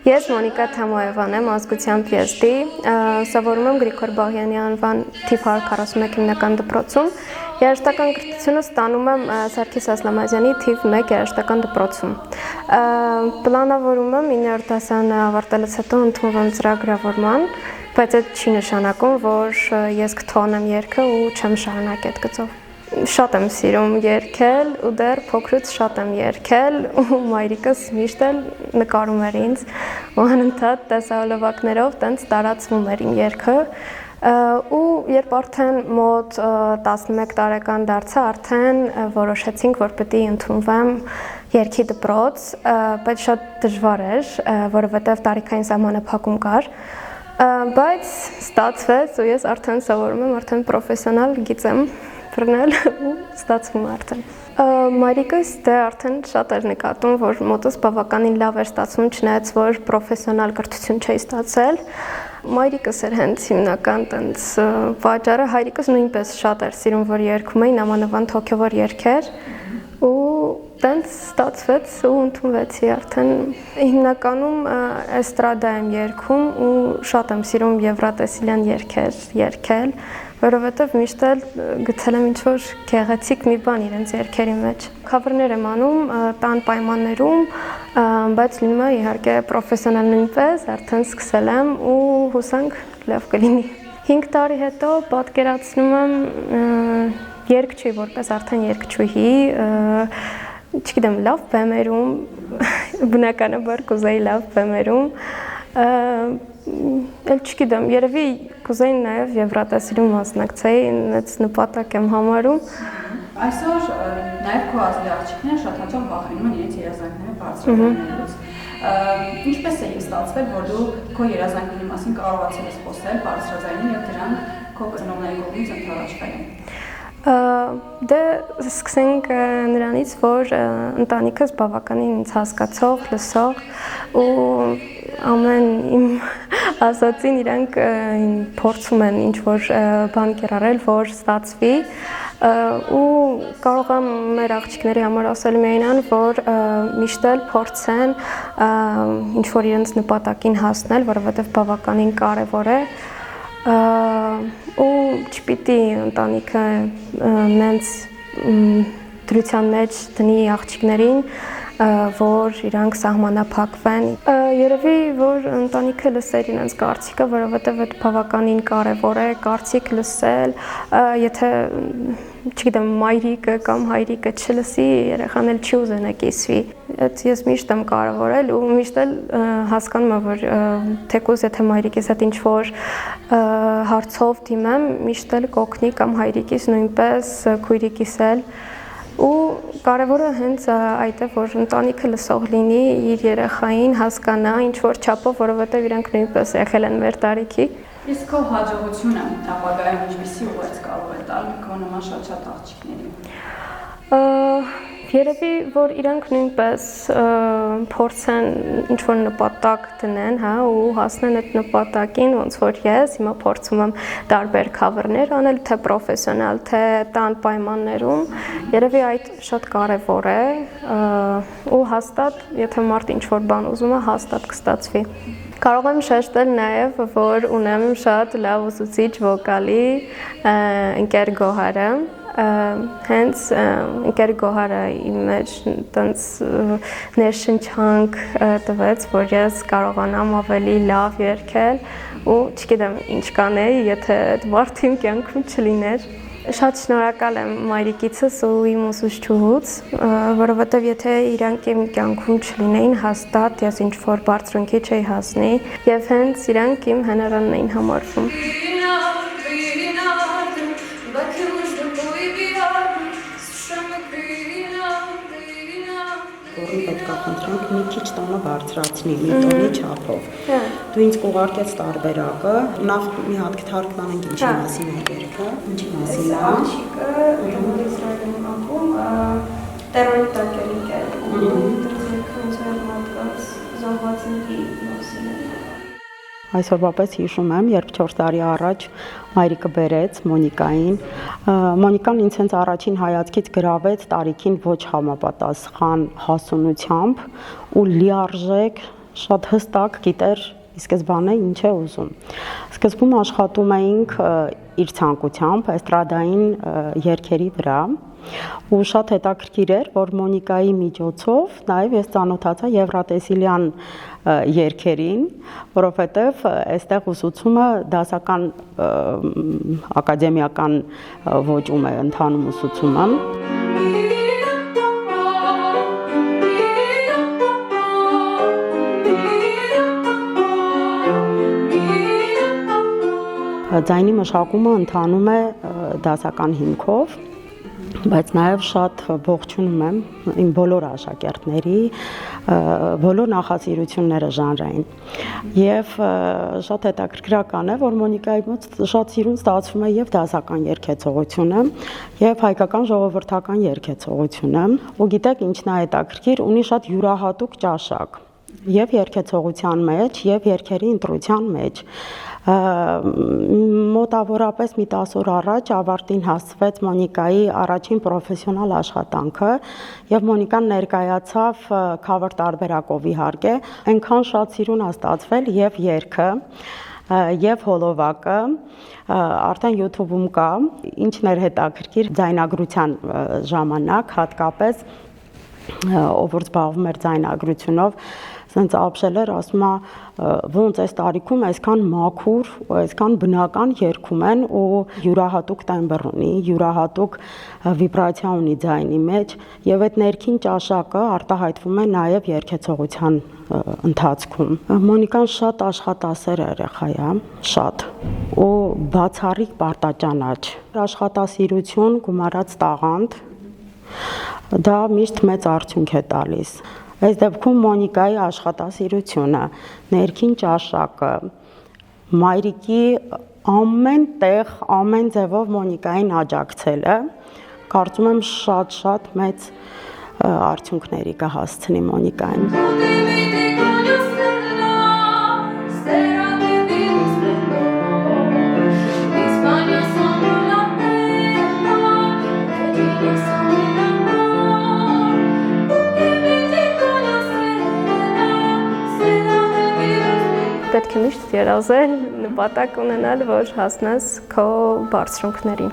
Ես Մոնիկա Թամոևան եմ, ազգությամբ եզդի, սովորում եմ Գրիգոր Բաղյանի անվան թիվ 141 հիմնական դպրոցում, երաժշտական կրթությունը ստանում եմ Սարգիս Ասլամազյանի թիվ 1 երաժշտական դպրոցում։ Պլանավորում եմ 9-րդ դասարանը ավարտելուց հետո ընդունվում ծրագրավորման, բայց այդ չի նշանակում, որ ես կթողնեմ երգը ու չեմ շարունակ այդ գծով։ Շատ եմ սիրում երգել ու դեռ փոքրուց շատ եմ երգել ու մայրիկս միշտ էլ նկարում էր ինձ ու անընդհատ տեսահոլովակներով տենց տարածվում էր իմ երգը ու երբ արդեն մոտ 11 տարեկան դարձա, արդեն որոշեցինք, որ պետք է ընդունվեմ երգի դպրոց, բայց շատ դժվար էր, որովհետև տարիքային սահմանափակում կար, բայց ստացվեց ու ես արդեն սովորում եմ, արդեն պրոֆեսիոնալ գիծ եմ բռնել ու ստացվում արդեն։ Մայրիկս դե արդեն շատ էր նկատում, որ մոտս բավականին լավ էր ստացվում, չնայած որ պրոֆեսիոնալ կրթություն չէի ստացել։ Մայրիկս էր հենց հիմնական տենց վաճառը, հայրիկս նույնպես շատ էր սիրում, որ երգում էին ամանավանդ հոգևոր երգեր ու տենց ստացվեց ու ընդունվեցի արդեն։ Հիմնականում էստրադա եմ երգում ու շատ եմ սիրում եվրատեսիլյան երգեր երգել, որովհետև միշտ էլ գցել եմ ինչ-որ գեղեցիկ մի բան իրենց երգերի մեջ։ Քավերներ եմ անում տան պայմաններում, բայց լինում է իհարկե պրոֆեսիոնալ նույնպես, արդեն սկսել եմ ու հուսանք լավ կլինի։ 5 տարի հետո պատկերացնում եմ երգչուհի, որպես արդեն երգչուհի, չգիտեմ, լավ բեմերում, բնականաբար կուզեի լավ բեմերում, էլ չգիտեմ, երևի կուզեի նաև եվրատեսիլում մասնակցեի, այդ նպատակ եմ համարում։ Այսօր նաև քո ազգի աղջիկները շատ հաճախ վախենում են իրենց երազանքները բարձրացնելուց։ Ինչպես է ստացվել, որ դու քո երազանքների մասին կարողացել ես խոսել բարձրաձայնին եւ դրանք քո ծնողների կողմից ընդառաջվել են։ Դե սկսենք նրանից, որ ընտանիքս բավականին ինձ հասկացող, լսող ու ամեն իմ ասածին իրանք փորձում են ինչ-որ բան կիրառել, որ ստացվի ու կարող եմ մեր աղջիկների համար ասել միայն, որ միշտ էլ փորձեն ինչ-որ իրենց նպատակին հասնել, որովհետև բավականին կարևոր է ու չպիտի ընտանիքը նենց դրության մեջ դնի աղջիկներին, որ իրանք սահմանափակվեն։ Երևի, որ ընտանիքը լսեր իրենց կարծիքը, որովհետև այդ բավականին կարևոր է կարծիք լսել, եթե, չգիտեմ, մայրիկը կամ հայրիկը չլսի, երեխան էլ չի ուզենա կիսվի։ Այդ ես միշտ եմ կարևորել ու միշտ էլ հասկանում եմ, որ թեկուզ եթե մայրիկիս հետ ինչ-որ հարցով դիմեմ, միշտ էլ կօգնի կամ հայրիկիս նույնպես քույրիկիս էլ ու կարևորը հենց այդ է, որ ընտանիքը լսող լինի, իր երեխային հասկանա ինչ-որ չափով, որովհետև իրանք նույնպես եղել են մեր տարիքի։ Իսկ քո հաջողությունը ապագայում ինչպիսի ուղերձ կարող է տալ քո նման շատ աղջիկներին։ Երևի, որ իրանք նույնպես փորձեն ինչ-որ նպատակ դնեն, հա, ու հասնեն այդ նպատակին, ոնց որ ես հիմա փորձում եմ տարբեր քավերներ անել, թե պրոֆեսիոնալ, թե տան պայմաններում, երևի այդ շատ կարևոր է ու հաստատ, եթե մարդ ինչ-որ բան ուզում է, հաստատ կստացվի։ Կարող եմ շեշտել նաև, որ ունեմ շատ լավ ուսուցիչ վոկալի ընկեր Գոհարը, հենց ընկեր Գոհարը իմ մեջ տենց ներշնչանք տվեց, որ ես կարողանամ ավելի լավ երգել ու չգիտեմ ինչ կանեի, եթե այդ մարդը իմ կյանքում չլիներ։ Շատ շնորհակալ եմ մայրիկիցս ու իմ ուսուցչուհուց, որովհետև եթե իրանք իմ կյանքում չլինեին, հաստատ ես ինչ-որ բարձրունքի չէի հասնի եւ հենց իրանք իմ հնարանն էին համարվում։ Թորին պետք է խնդրենք մի քիչ տոնը բարձրացնի, մի տոնի չափով։ Դու ինձ կուղարկեց տարբերակը, նախ մի հատ կթարգմանենք ինչի մասին է երգը, ինչի մասին է։ Աղջիկը Ռոմանի Իսրայելում ապրում, տերորի տակ էր ինքերում, դրձերքից մատված զոհվածների մասին է։ Այսօրվա պես հիշում եմ, երբ 4 տարի առաջ մայրիկը բերեց Մոնիկային, Մոնիկան ինձ հենց առաջին հայացքից գրավեց տարիքին ոչ համապատասխան հասունությամբ ու լիարժեք, շատ հստակ գիտեր ի սկզբանե ինչ է ուզում։ Սկզբում աշխատում էինք իր ցանկությամբ էստրադային երգերի վրա ու շատ հետաքրքիր էր, որ Մոնիկայի միջոցով նաև ես ծանոթացա եվրատեսիլյան երգերին, որովհետև այստեղ ուսուցումը դասական ակադեմիական ոճում է ընթանում ուսուցումը։ Ձայնի մշակումը ընթանում է դասական հիմքով, բայց նաև շատ ողջունում եմ իմ բոլոր աշակերտների, բոլոր նախասիրությունները ժանրային։ Եվ շատ հետաքրքրական է, որ Մոնիկայի մոտ շատ սիրուն ստացվում է եւ դասական երգեցողությունը, եւ հայկական ժողովրդական երգեցողությունը, ու գիտեք ինչն է հետաքրքիր, ունի շատ յուրահատուկ ճաշակ եւ երգեցողության մեջ, եւ երգերի ընտրության մեջ։ Մոտավորապես մի 10 օր առաջ ավարտին հասցվեց Մոնիկայի առաջին պրոֆեսիոնալ աշխատանքը եւ Մոնիկան ներկայացավ cover տարբերակով իհարկե, այնքան շատ սիրուն է ստացվել եւ երգը եւ հոլովակը արդեն YouTube-ում կա, ինչն էր հետաքրքիր ձայնագրության ժամանակ հատկապես ով որ զբաղվում էր ձայնագրությունով սենց ապշել էր, ասում է ոնց այս տարիքում այսքան մաքուր, այսքան բնական երգում են ու յուրահատուկ տեմբր ունի, յուրահատուկ վիբրացիա ունի ձայնի մեջ եւ այդ ներքին ճաշակը արտահայտվում է նաեւ երգեցողության ընթացքում։ Մոնիկան շատ աշխատասեր երեխա է, շատ ու բացառիկ պարտաճանաչ։ Աշխատասիրություն, գումարած տաղանդ դա միշտ մեծ արդյունք է տալիս։ Այս դեպքում Մոնիկայի աշխատասիրությունը, ներքին ճաշակը, մայրիկի ամեն տեղ, ամեն ձևով Մոնիկային աջակցելը, կարծում եմ շատ մեծ արդյունքների կհասցնի Մոնիկային։ Պետք է միշտ երազել, նպատակ ունենալ, որ հասնես քո բարձրունքներին։